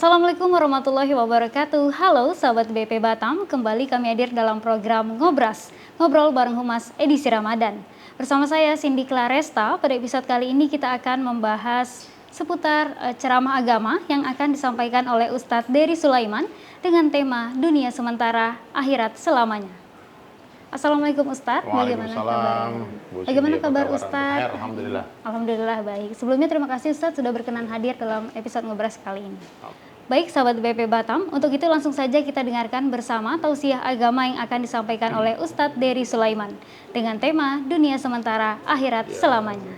Assalamualaikum warahmatullahi wabarakatuh. Halo sahabat BP Batam, kembali kami hadir dalam program Ngobras, Ngobrol bareng Humas edisi Ramadan. Bersama saya Cindy Claresta, pada episode kali ini kita akan membahas seputar ceramah agama yang akan disampaikan oleh Ustadz Dery Sulaiman dengan tema Dunia Sementara, Akhirat Selamanya. Assalamualaikum Ustadz, bagaimana kabarnya? Bagaimana kabar Ustadz? Alhamdulillah. Alhamdulillah baik. Sebelumnya terima kasih Ustadz sudah berkenan hadir dalam episode Ngobras kali ini. Baik sahabat BP Batam, untuk itu langsung saja kita dengarkan bersama tausiah agama yang akan disampaikan oleh Ustadz Dery Sulaiman dengan tema Dunia Sementara, Akhirat Selamanya.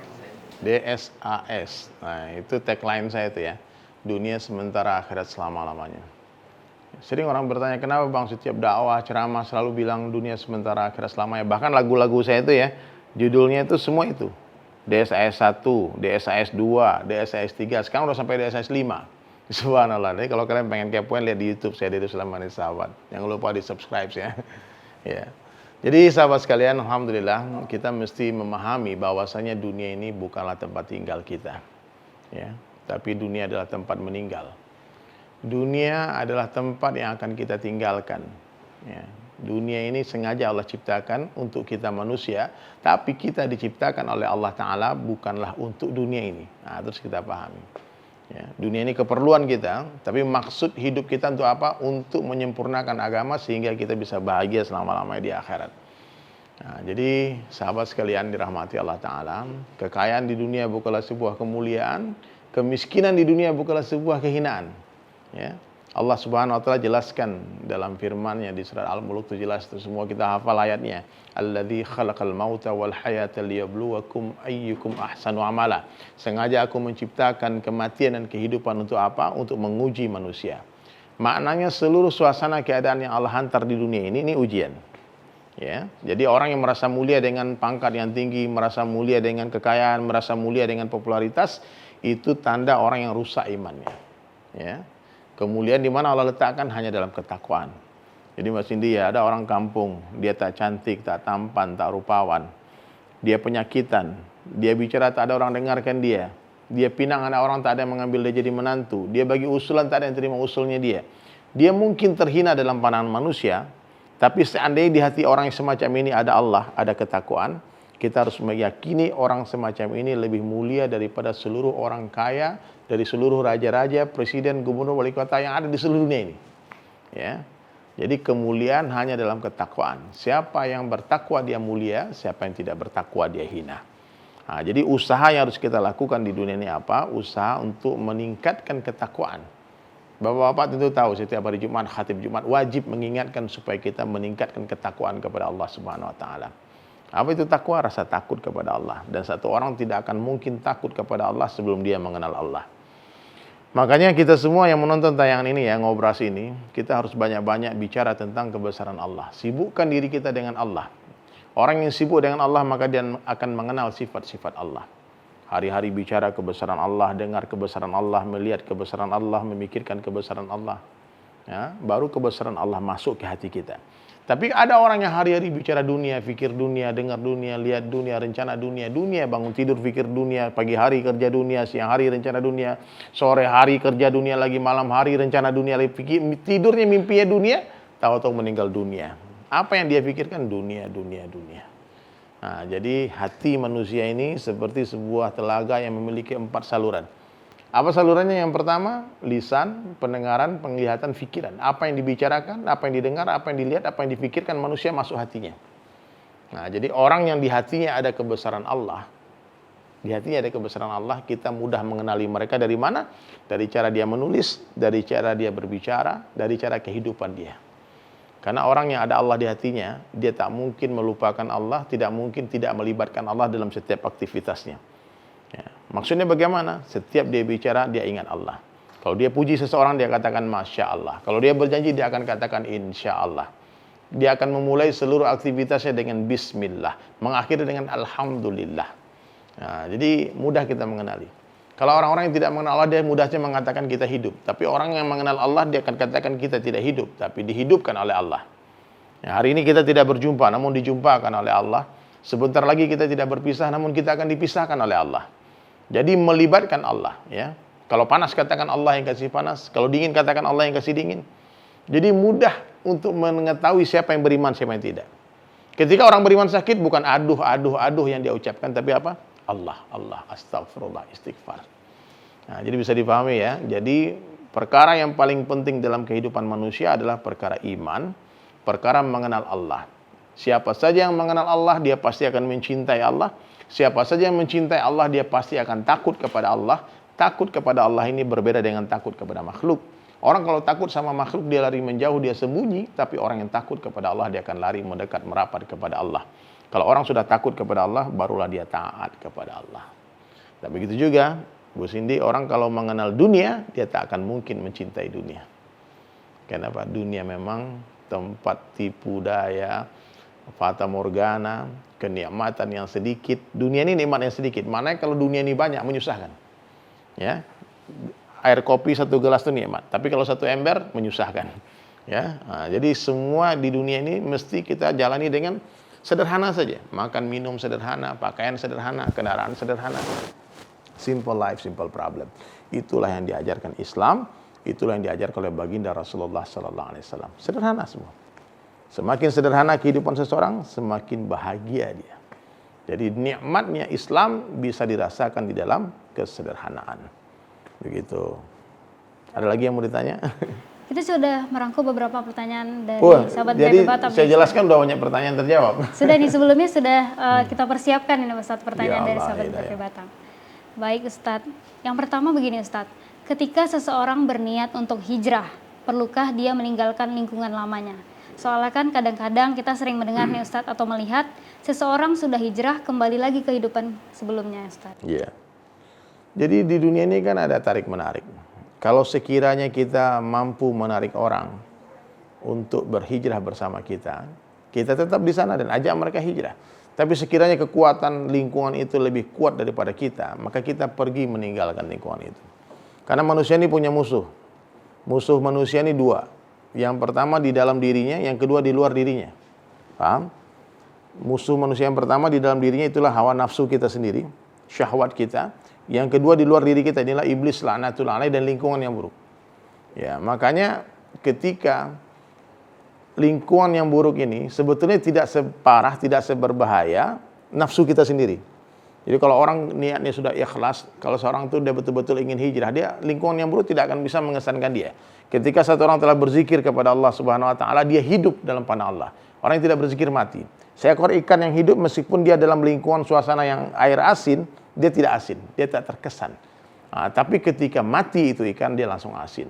DSAS, nah itu tagline saya itu ya, Dunia Sementara Akhirat Selama-lamanya. Sering orang bertanya, kenapa Bang setiap dakwah, ceramah selalu bilang dunia sementara akhirat selamanya. Bahkan lagu-lagu saya itu ya, judulnya itu semua itu. DSAS 1, DSAS 2, DSAS 3, sekarang udah sampai DSAS 5. Subhanallah. Jadi kalau kalian pengen kepoin, lihat di YouTube saya, Dery Sulaiman sahabat. Jangan lupa di subscribe ya. Ya. Jadi sahabat sekalian, alhamdulillah kita mesti memahami bahwasanya dunia ini bukanlah tempat tinggal kita. Ya, tapi dunia adalah tempat meninggal. Dunia adalah tempat yang akan kita tinggalkan. Ya. Dunia ini sengaja Allah ciptakan untuk kita manusia, tapi kita diciptakan oleh Allah Ta'ala bukanlah untuk dunia ini. Nah, terus kita pahami. Ya. Dunia ini keperluan kita, tapi maksud hidup kita untuk apa? Untuk menyempurnakan agama sehingga kita bisa bahagia selama-lamanya di akhirat. Nah, jadi sahabat sekalian dirahmati Allah Ta'ala, kekayaan di dunia bukanlah sebuah kemuliaan, kemiskinan di dunia bukanlah sebuah kehinaan. Ya. Allah Subhanahu wa taala jelaskan dalam firman-Nya di surat Al-Mulk itu jelas, itu semua kita hafal ayatnya. Alladzi khalaqal mauta wal hayata liyabluwakum ayyukum ahsanu amala. Sengaja aku menciptakan kematian dan kehidupan untuk apa? Untuk menguji manusia. Maknanya seluruh suasana keadaan yang Allah hantar di dunia ini ujian. Ya. Jadi orang yang merasa mulia dengan pangkat yang tinggi, merasa mulia dengan kekayaan, merasa mulia dengan popularitas, itu tanda orang yang rusak imannya. Ya. Kemuliaan di mana Allah letakkan hanya dalam ketakwaan. Jadi Mas Indi ya, ada orang kampung, dia tak cantik, tak tampan, tak rupawan. Dia penyakitan, dia bicara tak ada orang dengarkan dia. Dia pinang anak orang tak ada yang mengambil dia jadi menantu. Dia bagi usulan tak ada yang terima usulnya dia. Dia mungkin terhina dalam pandangan manusia, tapi seandainya di hati orang yang semacam ini ada Allah, ada ketakwaan, kita harus meyakini orang semacam ini lebih mulia daripada seluruh orang kaya, dari seluruh raja-raja, presiden, gubernur, wali kota yang ada di seluruh dunia ini. Ya. Jadi kemuliaan hanya dalam ketakwaan. Siapa yang bertakwa dia mulia, siapa yang tidak bertakwa dia hina. Nah, jadi usaha yang harus kita lakukan di dunia ini apa? Usaha untuk meningkatkan ketakwaan. Bapak-bapak tentu tahu setiap hari Jumat, khatib Jumat wajib mengingatkan supaya kita meningkatkan ketakwaan kepada Allah Subhanahu wa taala. Apa itu takwa? Rasa takut kepada Allah. Dan satu orang tidak akan mungkin takut kepada Allah sebelum dia mengenal Allah. Makanya kita semua yang menonton tayangan ini ya, Ngobras ini, kita harus banyak-banyak bicara tentang kebesaran Allah. Sibukkan diri kita dengan Allah. Orang yang sibuk dengan Allah maka dia akan mengenal sifat-sifat Allah. Hari-hari bicara kebesaran Allah, dengar kebesaran Allah, melihat kebesaran Allah, memikirkan kebesaran Allah. Ya, baru kebesaran Allah masuk ke hati kita. Tapi ada orang yang hari-hari bicara dunia, fikir dunia, dengar dunia, lihat dunia, rencana dunia. Dunia, bangun tidur fikir dunia, pagi hari kerja dunia, siang hari rencana dunia, sore hari kerja dunia lagi, malam hari rencana dunia lagi, tidurnya mimpinya dunia, tahu-tahu meninggal dunia. Apa yang dia pikirkan? Dunia, dunia, dunia. Nah, jadi hati manusia ini seperti sebuah telaga yang memiliki 4 saluran. Apa salurannya? Yang pertama, lisan, pendengaran, penglihatan, pikiran. Apa yang dibicarakan, apa yang didengar, apa yang dilihat, apa yang dipikirkan manusia masuk hatinya. Nah, jadi orang yang di hatinya ada kebesaran Allah, di hatinya ada kebesaran Allah, kita mudah mengenali mereka dari mana? Dari cara dia menulis, dari cara dia berbicara, dari cara kehidupan dia. Karena orang yang ada Allah di hatinya, dia tak mungkin melupakan Allah, tidak mungkin tidak melibatkan Allah dalam setiap aktivitasnya. Ya. Maksudnya bagaimana? Setiap dia bicara, dia ingat Allah. Kalau dia puji seseorang, dia katakan Masya Allah. Kalau dia berjanji, dia akan katakan Insya Allah. Dia akan memulai seluruh aktivitasnya dengan Bismillah. Mengakhiri dengan Alhamdulillah. Nah, jadi mudah kita mengenali. Kalau orang-orang yang tidak mengenal Allah, dia mudahnya mengatakan kita hidup. Tapi orang yang mengenal Allah, dia akan katakan kita tidak hidup, tapi dihidupkan oleh Allah. Ya, hari ini kita tidak berjumpa, namun dijumpakan oleh Allah. Sebentar lagi kita tidak berpisah, namun kita akan dipisahkan oleh Allah. Jadi melibatkan Allah, ya. Kalau panas katakan Allah yang kasih panas, kalau dingin katakan Allah yang kasih dingin. Jadi mudah untuk mengetahui siapa yang beriman, siapa yang tidak. Ketika orang beriman sakit, bukan aduh yang dia ucapkan, tapi apa? Allah, astagfirullah, istighfar. Nah, jadi bisa dipahami ya. Jadi perkara yang paling penting dalam kehidupan manusia adalah perkara iman, perkara mengenal Allah. Siapa saja yang mengenal Allah, dia pasti akan mencintai Allah. Siapa saja yang mencintai Allah, dia pasti akan takut kepada Allah. Takut kepada Allah ini berbeda dengan takut kepada makhluk. Orang kalau takut sama makhluk, dia lari menjauh, dia sembunyi. Tapi orang yang takut kepada Allah, dia akan lari mendekat, merapat kepada Allah. Kalau orang sudah takut kepada Allah, barulah dia taat kepada Allah. Dan begitu juga, Bu Cindy, orang kalau mengenal dunia, dia tak akan mungkin mencintai dunia. Kenapa? Dunia memang tempat tipu daya, fata morgana, kenikmatan yang sedikit. Dunia ini nikmat yang sedikit. Mana kalau dunia ini banyak, menyusahkan. Ya, air kopi 1 gelas itu nikmat, tapi kalau 1 ember menyusahkan. Ya, nah, jadi semua di dunia ini mesti kita jalani dengan sederhana saja. Makan minum sederhana, pakaian sederhana, kendaraan sederhana. Simple life, simple problem. Itulah yang diajarkan Islam. Itulah yang diajarkan oleh baginda Rasulullah SAW. Sederhana semua. Semakin sederhana kehidupan seseorang, semakin bahagia dia. Jadi nikmatnya Islam bisa dirasakan di dalam kesederhanaan. Begitu. Ada lagi yang mau ditanya? Kita sudah merangkum beberapa pertanyaan dari sahabat jadi BP Batam. Saya jelaskan udah banyak pertanyaan terjawab. Sudah nih, sebelumnya sudah kita persiapkan ini Ustadz pertanyaan Ya dari Allah, sahabat hidayah. BP Batam. Baik Ustadz, yang pertama begini Ustadz, ketika seseorang berniat untuk hijrah, perlukah dia meninggalkan lingkungan lamanya? Soalnya kan kadang-kadang kita sering mendengar nih Ustadz atau melihat seseorang sudah hijrah kembali lagi ke kehidupan sebelumnya Ustadz. Iya. Jadi di dunia ini kan ada tarik menarik. Kalau sekiranya kita mampu menarik orang untuk berhijrah bersama kita, kita tetap di sana dan ajak mereka hijrah. Tapi sekiranya kekuatan lingkungan itu lebih kuat daripada kita, maka kita pergi meninggalkan lingkungan itu. Karena manusia ini punya musuh. Musuh manusia ini 2. Yang pertama di dalam dirinya, yang kedua di luar dirinya. Paham? Musuh manusia yang pertama di dalam dirinya itulah hawa nafsu kita sendiri, syahwat kita. Yang kedua di luar diri kita, inilah iblis laknatullah alaih dan lingkungan yang buruk. Ya, makanya ketika lingkungan yang buruk ini sebetulnya tidak separah, tidak seberbahaya nafsu kita sendiri. Jadi kalau orang niatnya sudah ikhlas, kalau seorang itu dia betul-betul ingin hijrah, dia lingkungan yang buruk tidak akan bisa mengesankan dia. Ketika satu orang telah berzikir kepada Allah Subhanahu wa taala, dia hidup dalam panah Allah. Orang yang tidak berzikir mati. Seekor ikan yang hidup meskipun dia dalam lingkungan suasana yang air asin, dia tidak asin, dia tak terkesan. Nah, tapi ketika mati itu ikan, dia langsung asin.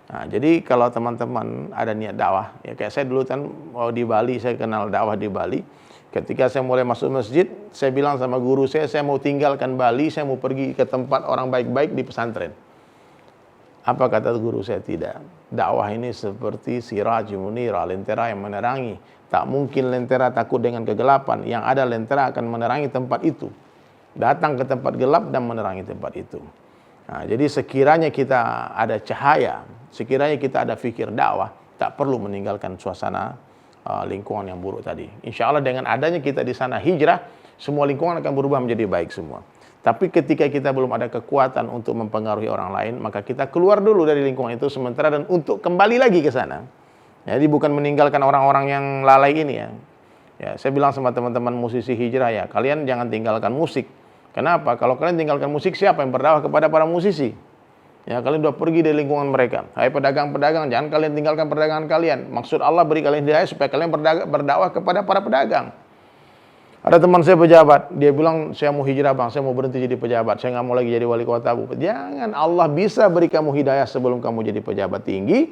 Nah, jadi kalau teman-teman ada niat dakwah, ya kayak saya dulu kan di Bali, saya kenal dakwah di Bali. Ketika saya mulai masuk masjid, saya bilang sama guru saya mau tinggalkan Bali, saya mau pergi ke tempat orang baik-baik di pesantren. Apa kata guru saya? Tidak. Dakwah ini seperti siraj munira, lentera yang menerangi. Tak mungkin lentera takut dengan kegelapan. Yang ada lentera akan menerangi tempat itu. Datang ke tempat gelap dan menerangi tempat itu. Nah, jadi sekiranya kita ada cahaya, sekiranya kita ada fikir dakwah, tak perlu meninggalkan suasana lingkungan yang buruk tadi. Insya Allah dengan adanya kita di sana hijrah, semua lingkungan akan berubah menjadi baik semua. Tapi ketika kita belum ada kekuatan untuk mempengaruhi orang lain, maka kita keluar dulu dari lingkungan itu sementara dan untuk kembali lagi ke sana. Jadi bukan meninggalkan orang-orang yang lalai ini ya. Ya, saya bilang sama teman-teman musisi hijrah ya, kalian jangan tinggalkan musik. Kenapa? Kalau kalian tinggalkan musik, siapa yang berdakwah kepada para musisi? Ya, kalian sudah pergi dari lingkungan mereka. Hai pedagang-pedagang, jangan kalian tinggalkan perdagangan kalian. Maksud Allah beri kalian hidayah supaya kalian berdakwah kepada para pedagang. Ada teman saya pejabat, dia bilang saya mau hijrah bang, saya mau berhenti jadi pejabat, saya nggak mau lagi jadi wali kota bu. Jangan, Allah bisa beri kamu hidayah sebelum kamu jadi pejabat tinggi.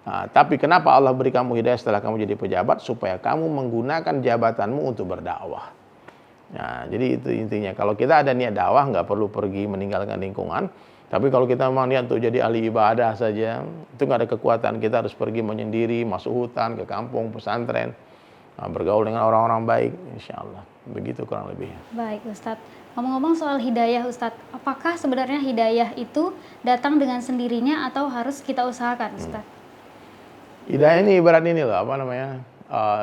Nah, tapi kenapa Allah beri kamu hidayah setelah kamu jadi pejabat? Supaya kamu menggunakan jabatanmu untuk berdakwah. Nah, jadi itu intinya. Kalau kita ada niat dakwah, nggak perlu pergi meninggalkan lingkungan. Tapi kalau kita memang niat untuk jadi ahli ibadah saja, itu nggak ada kekuatan. Kita harus pergi menyendiri, masuk hutan, ke kampung, pesantren, bergaul dengan orang-orang baik, insya Allah. Begitu kurang lebih. Baik Ustadz. Ngomong-ngomong soal hidayah Ustadz, apakah sebenarnya hidayah itu datang dengan sendirinya atau harus kita usahakan Ustadz? Hidayah ini ibarat ini loh,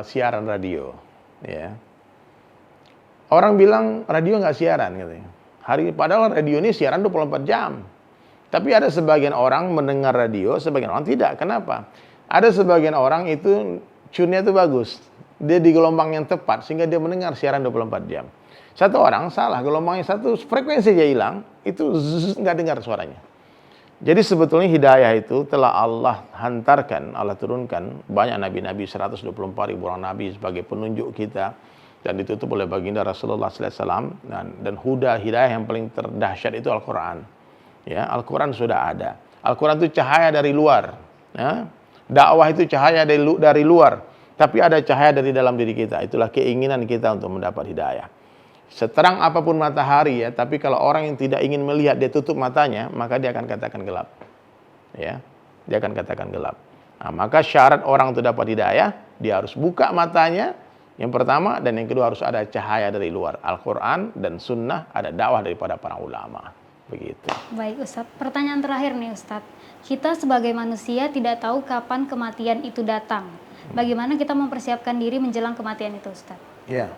siaran radio. Ya. Orang bilang radio nggak siaran katanya. Padahal radio ini siaran 24 jam. Tapi ada sebagian orang mendengar radio, sebagian orang tidak. Kenapa? Ada sebagian orang itu tune-nya itu bagus. Dia di gelombang yang tepat sehingga dia mendengar siaran 24 jam. Satu orang salah, gelombangnya satu, frekuensi dia hilang, itu nggak dengar suaranya. Jadi sebetulnya hidayah itu telah Allah hantarkan, Allah turunkan banyak nabi-nabi, 124 ribu orang nabi sebagai penunjuk kita, dan ditutup oleh baginda Rasulullah SAW. Dan hidayah yang paling terdahsyat itu Al-Quran. Ya, Al-Quran sudah ada. Al-Quran itu cahaya dari luar. Ya. Dakwah itu cahaya dari luar. Tapi ada cahaya dari dalam diri kita. Itulah keinginan kita untuk mendapat hidayah. Seterang apapun matahari ya, tapi kalau orang yang tidak ingin melihat, dia tutup matanya, maka dia akan katakan gelap. Ya, dia akan katakan gelap. Nah, maka syarat orang untuk dapat hidayah, dia harus buka matanya, yang pertama, dan yang kedua harus ada cahaya dari luar. Al-Quran dan Sunnah, ada dakwah daripada para ulama. Begitu. Baik Ustadz, pertanyaan terakhir nih Ustadz. Kita sebagai manusia tidak tahu kapan kematian itu datang. Bagaimana kita mempersiapkan diri menjelang kematian itu Ustadz? Ya.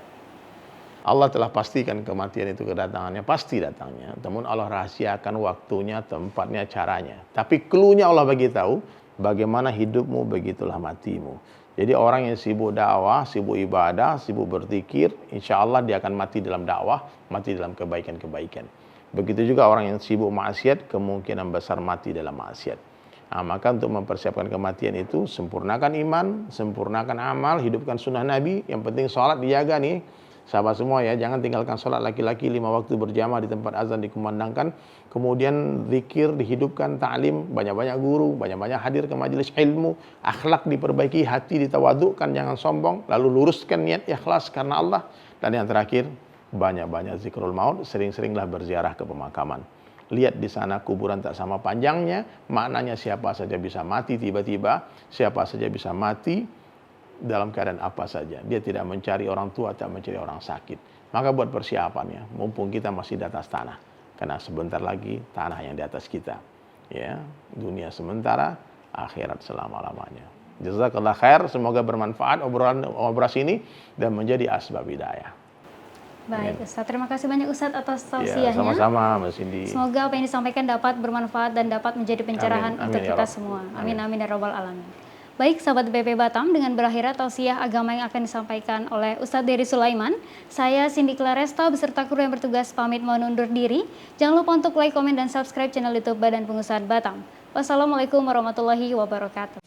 Allah telah pastikan kematian itu kedatangannya, pasti datangnya. Namun Allah rahasiakan waktunya, tempatnya, caranya. Tapi clue-nya Allah bagi tahu, bagaimana hidupmu, begitulah matimu. Jadi orang yang sibuk dakwah, sibuk ibadah, sibuk berzikir, insya Allah dia akan mati dalam dakwah, mati dalam kebaikan-kebaikan. Begitu juga orang yang sibuk maksiat, kemungkinan besar mati dalam maksiat. Nah, maka untuk mempersiapkan kematian itu, sempurnakan iman, sempurnakan amal, hidupkan sunnah Nabi. Yang penting sholat dijaga nih. Sahabat semua ya, jangan tinggalkan sholat laki-laki 5 waktu berjamaah di tempat azan dikumandangkan. Kemudian zikir dihidupkan, ta'lim, banyak-banyak guru, banyak-banyak hadir ke majelis ilmu, akhlak diperbaiki, hati ditawadukkan, jangan sombong, lalu luruskan niat ikhlas karena Allah. Dan yang terakhir, banyak-banyak zikrul maut, sering-seringlah berziarah ke pemakaman. Lihat di sana kuburan tak sama panjangnya, maknanya siapa saja bisa mati tiba-tiba, siapa saja bisa mati dalam keadaan apa saja. Dia tidak mencari orang tua, tidak mencari orang sakit. Maka buat persiapannya, mumpung kita masih di atas tanah. Karena sebentar lagi tanah yang di atas kita. Ya, dunia sementara, akhirat selama-lamanya. Jazakallah khair, semoga bermanfaat obrolan ini dan menjadi asbab hidayah. Baik Ustadz, terima kasih banyak Ustadz atas Ya, tausiahnya. sama-sama Mas Cindy. Semoga apa yang disampaikan dapat bermanfaat dan dapat menjadi pencerahan Amin, untuk ya kita Rabb. semua. Amin. Amin amin ya rabbal alamin. Baik sahabat BP Batam, dengan berakhirnya tausiah agama yang akan disampaikan oleh Ustadz Dery Sulaiman, saya Cindy Claresta beserta kru yang bertugas pamit mohon undur diri. Jangan lupa untuk like, komen, dan subscribe channel YouTube Badan Pengusahaan Batam. Wassalamualaikum warahmatullahi wabarakatuh.